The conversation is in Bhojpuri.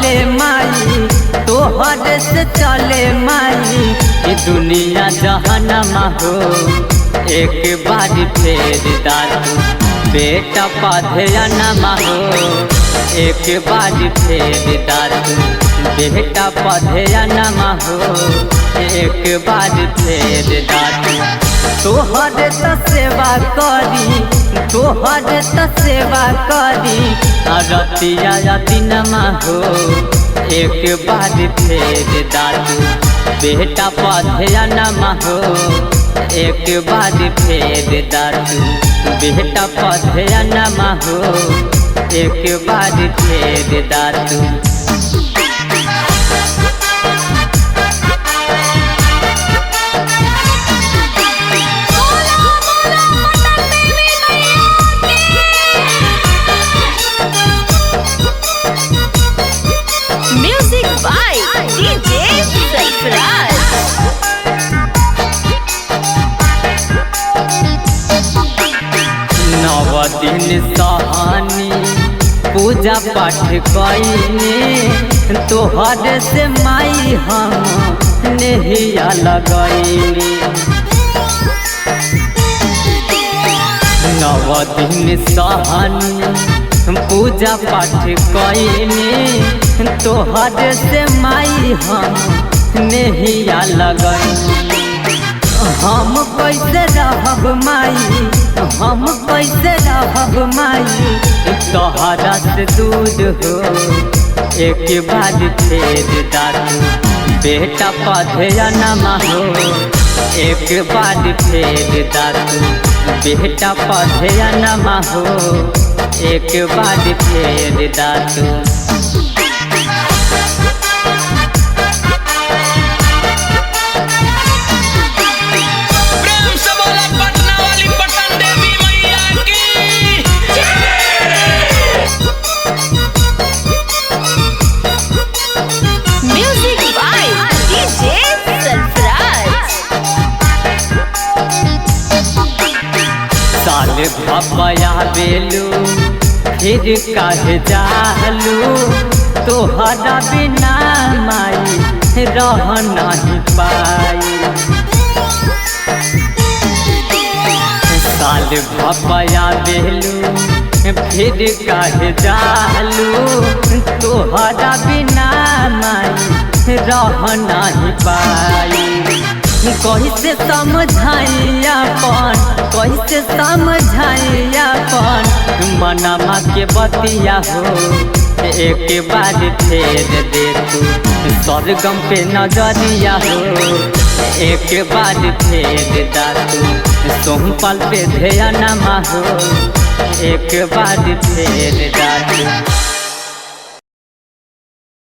चले माई, तोहर से चले माई। ये दुनिया जहन्नमा हो, एक बार फेर दातू बेटा पधयनमा हो। एक बार फेर दातू बेटा पधयनमा हो। एक बार फेर दातू तोहर त सेवा करी, तोहर त सेवा करी रतिया दिनमा हो। एक बार फेर दातू बेटा पधयनमा हो। एक बार फेर दातू बेटा पधयनमा हो। एक बार फेर दातू Music by DJ Sarfraz। नव दिन सहानी पूजा पाठ कईने, तोहर से माई हम नेहिया लगईने। नव दिन सहानी पूजा पाठ कईने, तोहर से माई हम नेहिया लगईने। हम कैसे रहब माई, हम कैसे रहब माई तोहरा से दूर हो। एक बार फेर दातू बेटा पधयनमा हो। एक बार फेर दातू बेटा पधयनमा हो। एक बार फेर दातू Music by DJ Sarfraz। साल भपया बेलू फिर काहे जालू, तोहरा बिना माई रह नहीं पाई। साल भपया बेलू फिर काहे जालू, तोहरा बिना माई रह नहीं पाई। कैसे समझाई अपन, कैसे समझाई अपन मनमा के बतिया हो। एक बार फेर दे तू स्वर्गम पे नजरिया हो। एक बार फेर दातू सोमपल पे ध्यानमा हो। एक बार फेर दातू